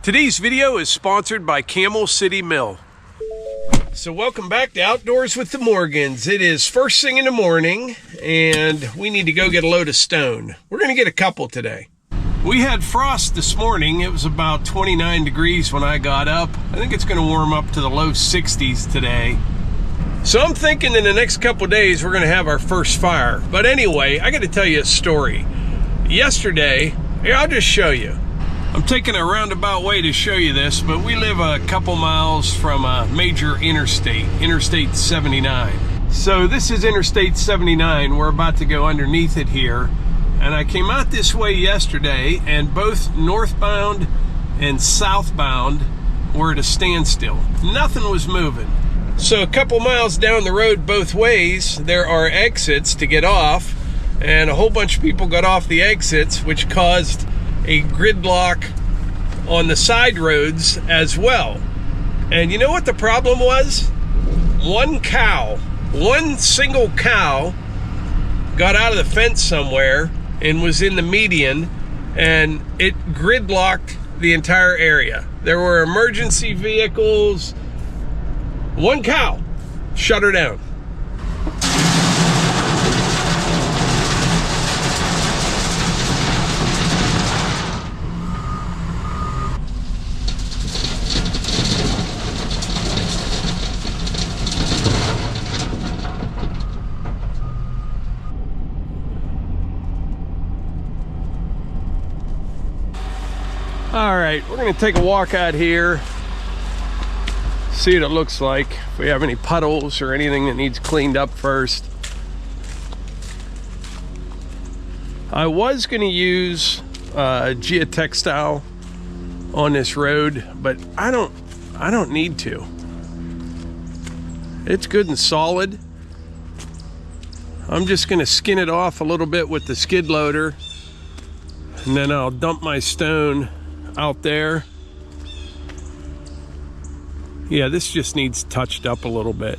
Today's video is sponsored by Camel City Mill. So welcome back to Outdoors with the Morgans. It is first thing in the morning and we need to go get a load of stone. We're gonna get a couple today. We had frost this morning. It was about 29 degrees when I got up. I think it's gonna warm up to the low 60s today. So I'm thinking in the next couple days we're gonna have our first fire. But anyway, I gotta tell you a story. Yesterday, here, I'll just show you. I'm taking a roundabout way to show you this, but we live a couple miles from a major interstate, Interstate 79. So this is Interstate 79. We're about to go underneath it here. And I came out this way yesterday, and both northbound and southbound were at a standstill. Nothing was moving. So a couple miles down the road both ways, there are exits to get off, and a whole bunch of people got off the exits, which caused a gridlock on the side roads as well. And you know what the problem was? One single cow got out of the fence somewhere and was in the median, and it gridlocked the entire area. There were emergency vehicles. One cow shut her down. All right, we're gonna take a walk out here, see what it looks like, if we have any puddles or anything that needs cleaned up first. I was gonna use geotextile on this road, but I don't need to. It's good and solid. I'm just gonna skin it off a little bit with the skid loader, and then I'll dump my stone out there. Yeah, this just needs touched up a little bit.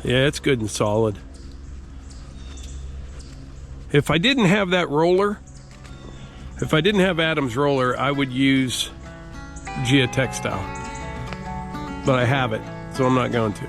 Yeah, it's good and solid. If I didn't have that roller, if I didn't have Adam's roller, I would use geotextile. But I have it, so I'm not going to.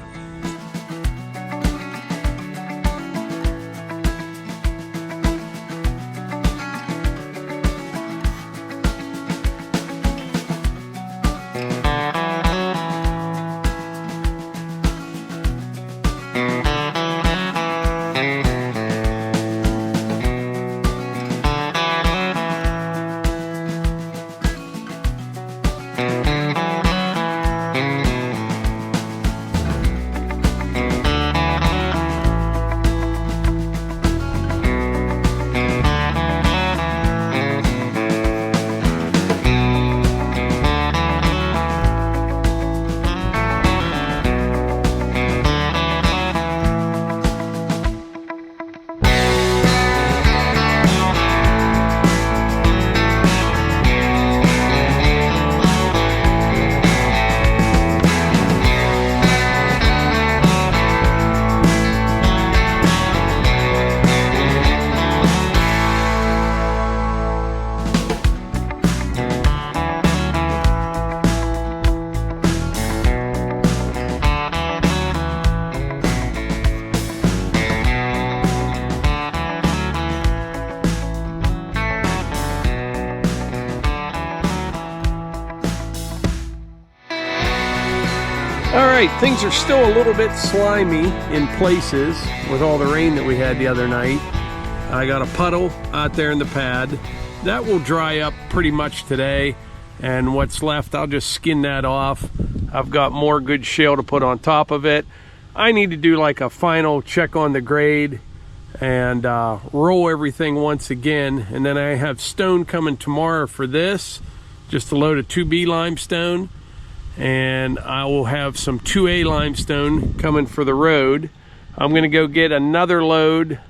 All right, things are still a little bit slimy in places with all the rain that we had the other night. I got a puddle out there in the pad. That will dry up pretty much today, and what's left, I'll just skin that off. I've got more good shale to put on top of it. I need to do like a final check on the grade and roll everything once again, and then I have stone coming tomorrow for this, just a load of 2B limestone, and I will have some 2A limestone coming for the road. I'm gonna go get another load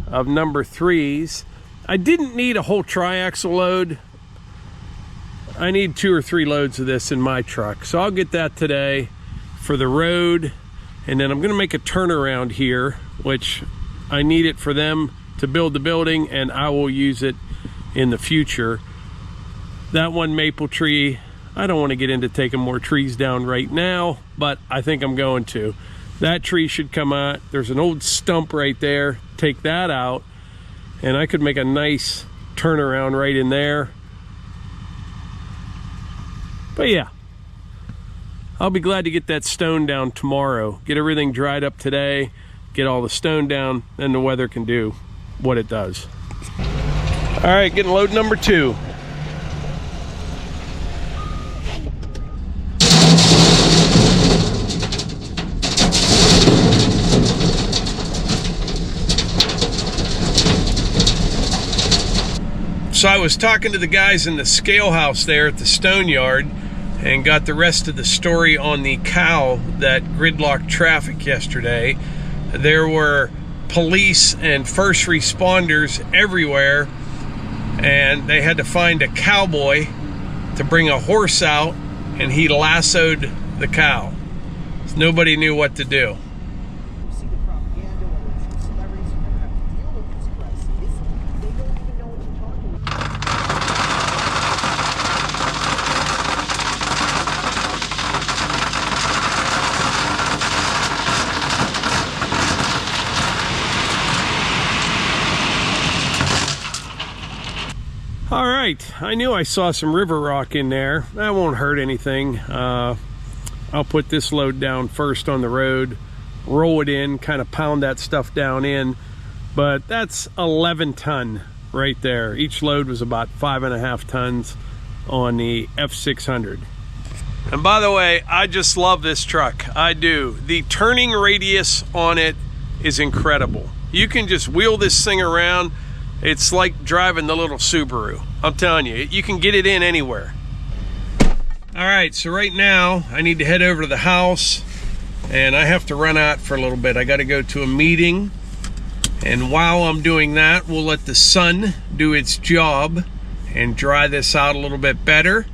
of number 3s. I didn't need a whole triaxle load. I need 2 or 3 loads of this in my truck, so I'll get that today for the road. And then I'm gonna make a turnaround here, which I need it for them to build the building, and I will use it in the future. That one maple tree, I don't want to get into taking more trees down right now, but I think I'm going to. That tree should come out. There's an old stump right there. Take that out, and I could make a nice turnaround right in there. But yeah, I'll be glad to get that stone down tomorrow. Get everything dried up today, get all the stone down, then the weather can do what it does. All right, getting load number 2. So I was talking to the guys in the scale house there at the stone yard and got the rest of the story on the cow that gridlocked traffic yesterday. There were police and first responders everywhere, and they had to find a cowboy to bring a horse out, and he lassoed the cow. So nobody knew what to do. All right, I knew I saw some river rock in there. That won't hurt anything. I'll put this load down first on the road, roll it in, kind of pound that stuff down in. But that's 11 ton right there. Each load was about 5.5 tons on the F600. And by the way, I just love this truck. I do. The turning radius on it is incredible. You can just wheel this thing around. It's like driving the little Subaru. I'm telling you, you can get it in anywhere. All right, so right now I need to head over to the house, and I have to run out for a little bit. I got to go to a meeting, and while I'm doing that, we'll let the sun do its job and dry this out a little bit better.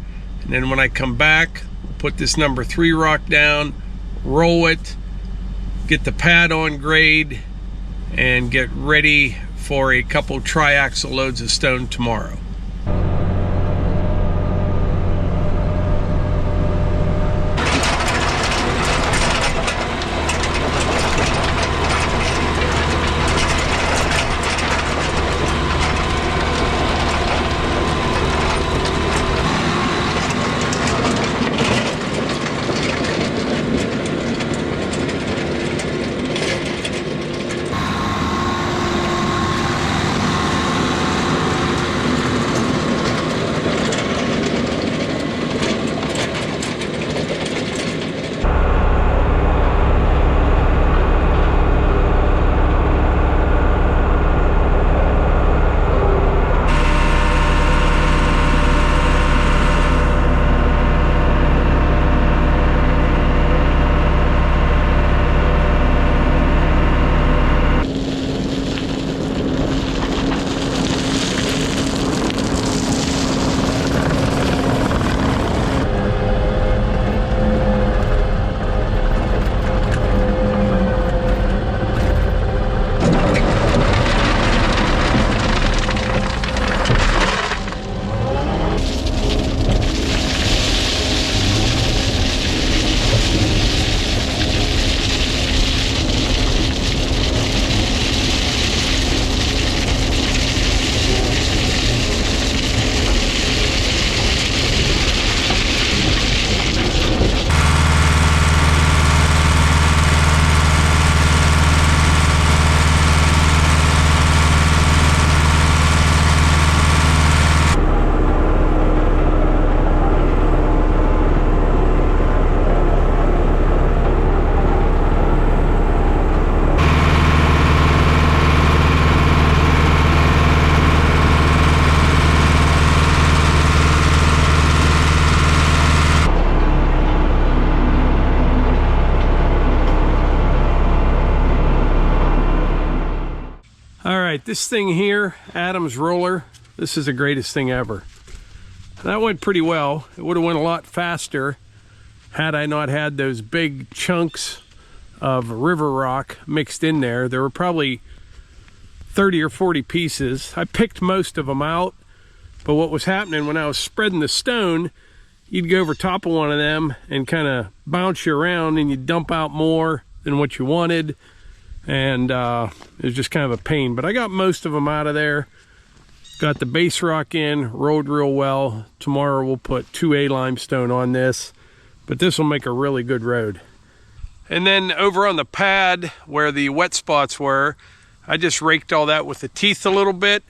And then when I come back, we'll put this number 3 rock down, roll it, get the pad on grade, and get ready for a couple triaxle loads of stone tomorrow. This thing here, Adam's roller, this is the greatest thing ever. That went pretty well. It would have went a lot faster had I not had those big chunks of river rock mixed in there. There were probably 30 or 40 pieces. I picked most of them out, but what was happening when I was spreading the stone, you'd go over top of one of them and kind of bounce you around, and you'd dump out more than what you wanted, and it was just kind of a pain. But I got most of them out of there. Got the base rock in, rolled real well. Tomorrow we'll put 2A limestone on this, but this will make a really good road. And then over on the pad where the wet spots were, I just raked all that with the teeth a little bit.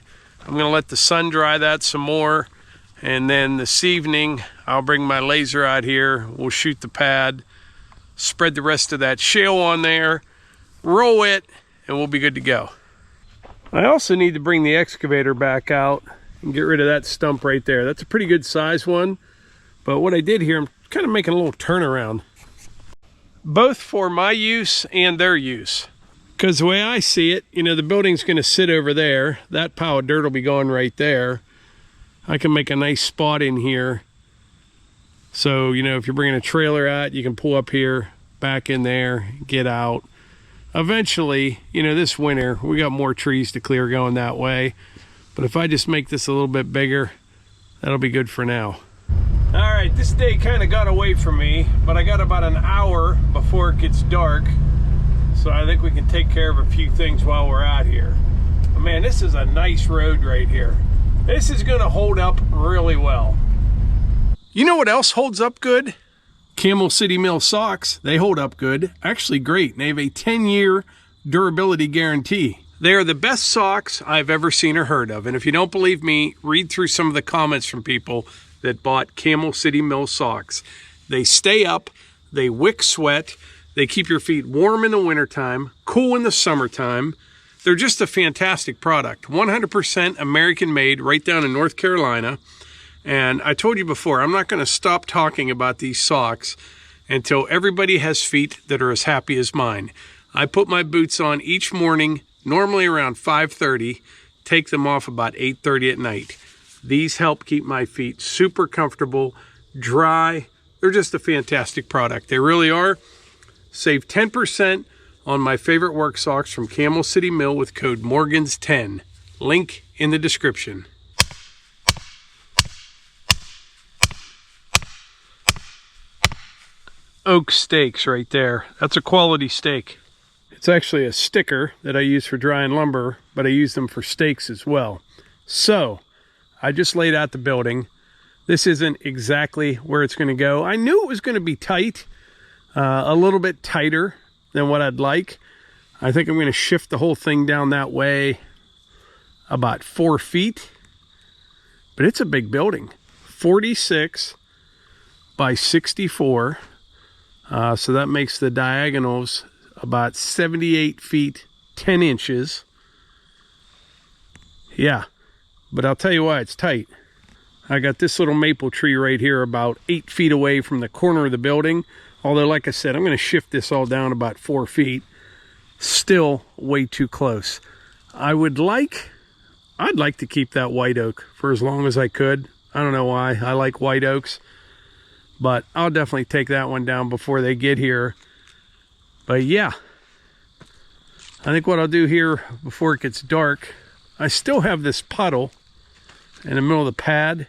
I'm gonna let the sun dry that some more, and then this evening I'll bring my laser out here. We'll shoot the pad, spread the rest of that shale on there, roll it, and we'll be good to go. I also need to bring the excavator back out and get rid of that stump right there. That's a pretty good size one, but what I did here, I'm kind of making a little turnaround, both for my use and their use. Because the way I see it, you know, the building's going to sit over there. That pile of dirt will be gone right there. I can make a nice spot in here. So, you know, if you're bringing a trailer out, you can pull up here, back in there, get out. Eventually, you know, this winter, we got more trees to clear going that way. But if I just make this a little bit bigger, that'll be good for now. All right, this day kind of got away from me, but I got about an hour before it gets dark. So I think we can take care of a few things while we're out here. But man, this is a nice road right here. This is gonna hold up really well. You know what else holds up good? Camel City Mill socks. They hold up good, actually great. They have a 10-year durability guarantee. They are the best socks I've ever seen or heard of. And if you don't believe me, read through some of the comments from people that bought Camel City Mill socks. They stay up, they wick sweat, they keep your feet warm in the wintertime, cool in the summertime. They're just a fantastic product. 100% American made, right down in North Carolina. And I told you before, I'm not going to stop talking about these socks until everybody has feet that are as happy as mine. I put my boots on each morning, normally around 5:30, take them off about 8:30 at night. These help keep my feet super comfortable, dry. They're just a fantastic product. They really are. Save 10% on my favorite work socks from Camel City Mill with code Morgans10. Link in the description. Oak stakes right there. That's a quality stake. It's actually a sticker that I use for drying lumber, but I use them for stakes as well. So I just laid out the building. This isn't exactly where it's going to go. I knew it was going to be tight, a little bit tighter than what I'd like. I think I'm going to shift the whole thing down that way about 4 feet, but it's a big building, 46 by 64. So that makes the diagonals about 78 feet, 10 inches. Yeah, but I'll tell you why it's tight. I got this little maple tree right here about 8 feet away from the corner of the building. Although, like I said, I'm going to shift this all down about 4 feet. Still way too close. I'd like to keep that white oak for as long as I could. I don't know why. I like white oaks. But I'll definitely take that one down before they get here. But yeah, I think what I'll do here before it gets dark, I still have this puddle in the middle of the pad.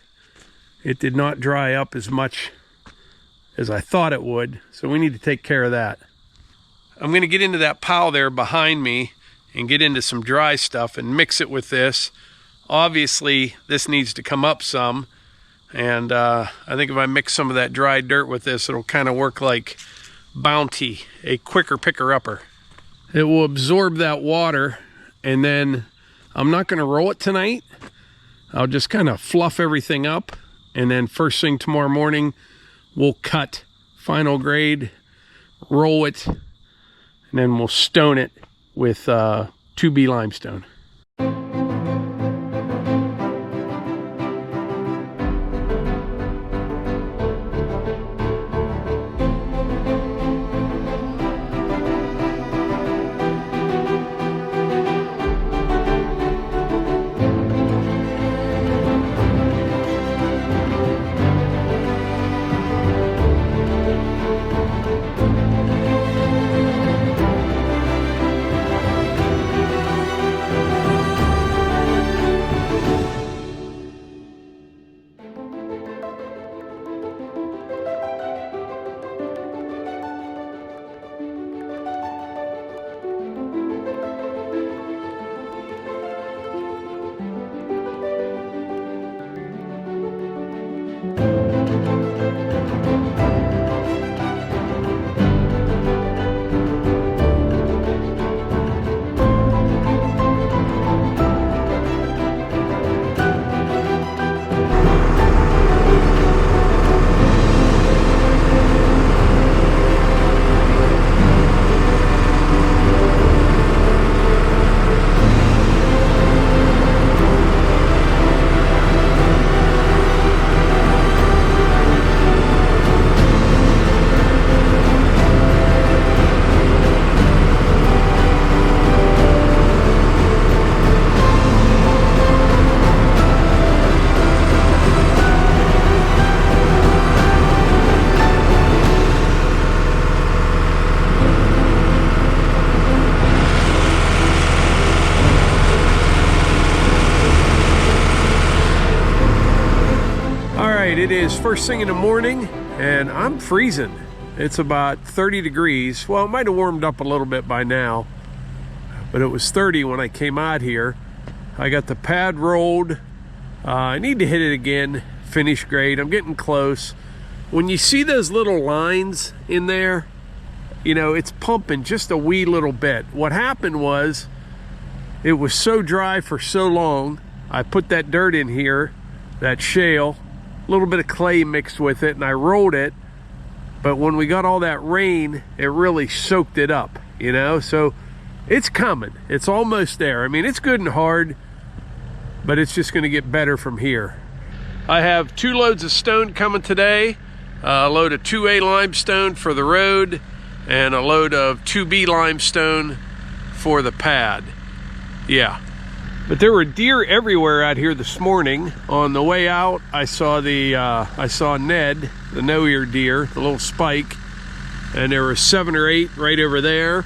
It did not dry up as much as I thought it would, so we need to take care of that. I'm going to get into that pile there behind me and get into some dry stuff and mix it with this. Obviously, this needs to come up some. And I think if I mix some of that dry dirt with this, it'll kind of work like Bounty, a quicker picker-upper. It will absorb that water, and then I'm not going to roll it tonight. I'll just kind of fluff everything up, and then first thing tomorrow morning, we'll cut final grade, roll it, and then we'll stone it with 2B limestone. right, it is first thing in the morning and I'm freezing. It's about 30 degrees. Well, it might have warmed up a little bit by now, but it was 30 when I came out here. I got the pad rolled. I need to hit it again, finish grade. I'm getting close. When you see those little lines in there, you know, it's pumping just a wee little bit. What happened was, it was so dry for so long, I put that dirt in here, that shale, a little bit of clay mixed with it, and I rolled it. But when we got all that rain, it really soaked it up, you know? So it's coming. It's almost there. I mean, it's good and hard, but it's just gonna get better from here. I have 2 loads of stone coming today. A load of 2A limestone for the road and a load of 2B limestone for the pad. Yeah. But there were deer everywhere out here this morning. On the way out, I saw Ned, the no-ear deer, the little spike, and there were 7 or 8 right over there.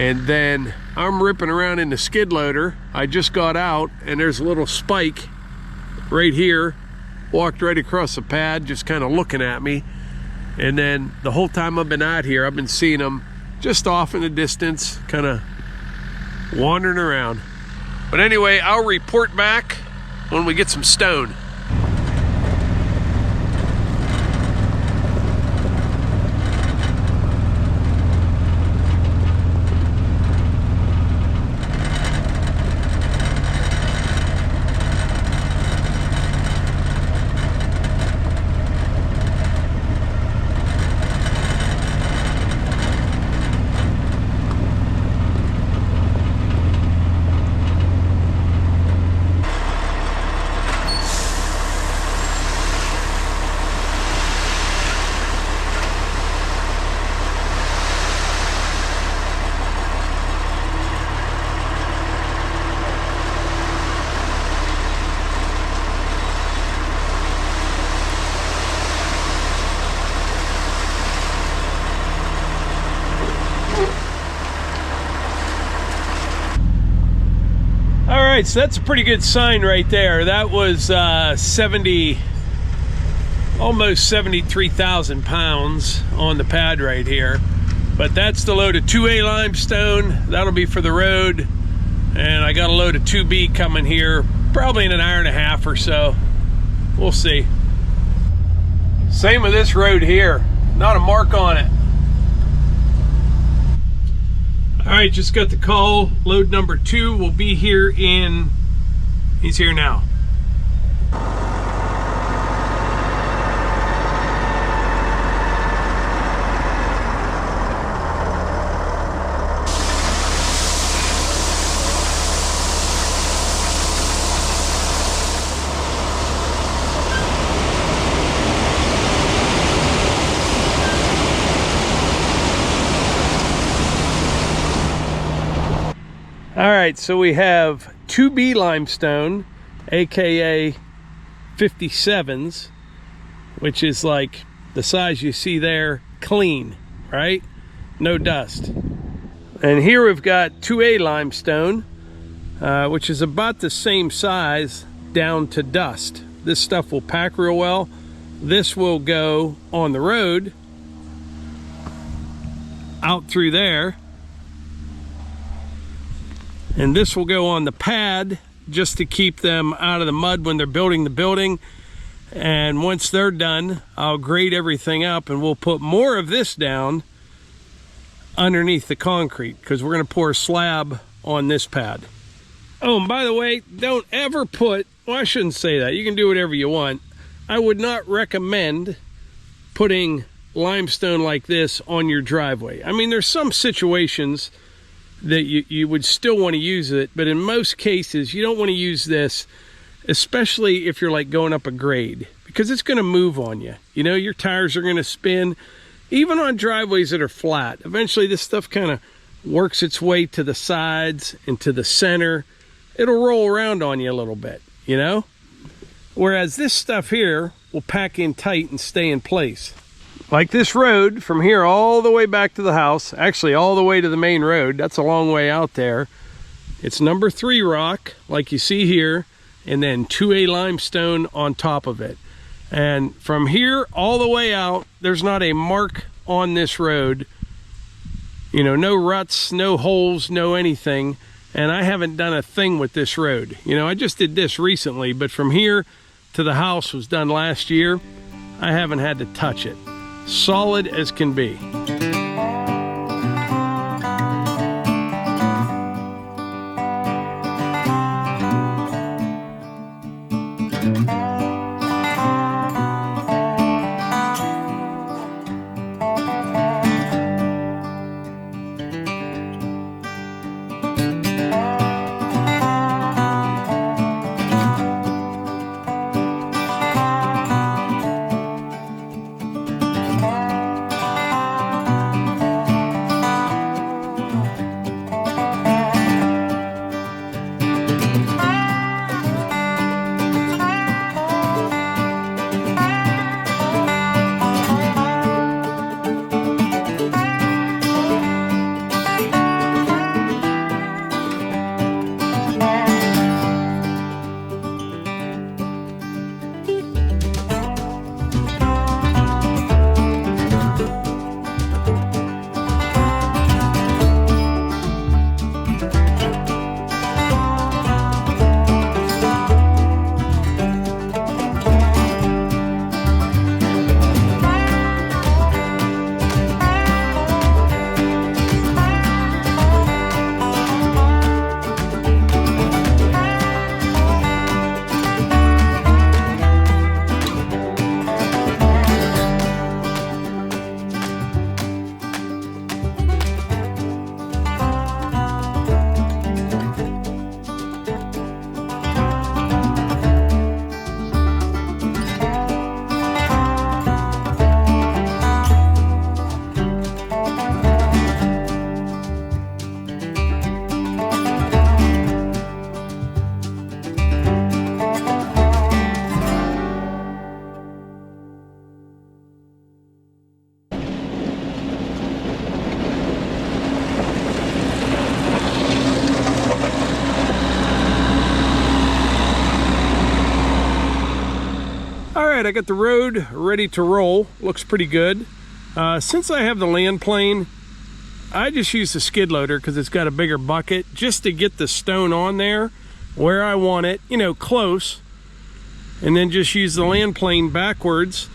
And then I'm ripping around in the skid loader. I just got out, and there's a little spike right here. Walked right across the pad, just kind of looking at me. And then the whole time I've been out here, I've been seeing them just off in the distance, kind of wandering around. But anyway, I'll report back when we get some stone. All right, so that's a pretty good sign right there. That was almost 73,000 pounds on the pad right here. But that's the load of 2A limestone. That'll be for the road. And I got a load of 2B coming here, probably in an hour and a half or so. We'll see. Same with this road here. Not a mark on it. All right, just got the call. Load number 2 will be here in, he's here now. All right, so we have 2B limestone, AKA 57s, which is like the size you see there, clean, right? No dust. And here we've got 2A limestone, which is about the same size down to dust. This stuff will pack real well. This will go on the road out through there. And this will go on the pad just to keep them out of the mud when they're building the building. And once they're done, I'll grade everything up and we'll put more of this down underneath the concrete because we're going to pour a slab on this pad. Oh, and by the way, don't ever put, well, I shouldn't say that. You can do whatever you want. I would not recommend putting limestone like this on your driveway. I mean, there's some situations that you would still want to use it, but in most cases you don't want to use this, especially if you're like going up a grade, because it's going to move on you. You know, your tires are going to spin, even on driveways that are flat. Eventually this stuff kind of works its way to the sides and to the center. It'll roll around on you a little bit, you know, whereas this stuff here will pack in tight and stay in place. Like this road from here all the way back to the house, actually all the way to the main road, that's a long way out there. It's number 3 rock, like you see here, and then 2A limestone on top of it. And from here all the way out, there's not a mark on this road. You know, no ruts, no holes, no anything. And I haven't done a thing with this road. You know, I just did this recently, but from here to the house was done last year. I haven't had to touch it. Solid as can be. I got the road ready to roll. Looks pretty good. Since I have the land plane, I just use the skid loader because it's got a bigger bucket just to get the stone on there where I want it, you know, close, and then just use the land plane backwards.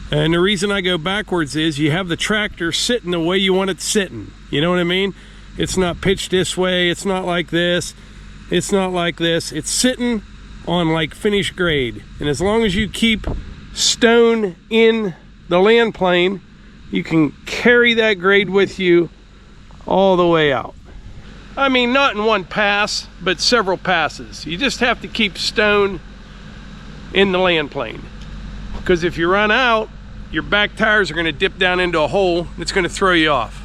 And the reason I go backwards is you have the tractor sitting the way you want it sitting. You know what I mean? It's not pitched this way. It's not like this. It's not like this. It's sitting on like finished grade. And as long as you keep stone in the land plane, you can carry that grade with you all the way out. I mean, not in one pass, but several passes. You just have to keep stone in the land plane, because if you run out, your back tires are going to dip down into a hole. It's going to throw you off.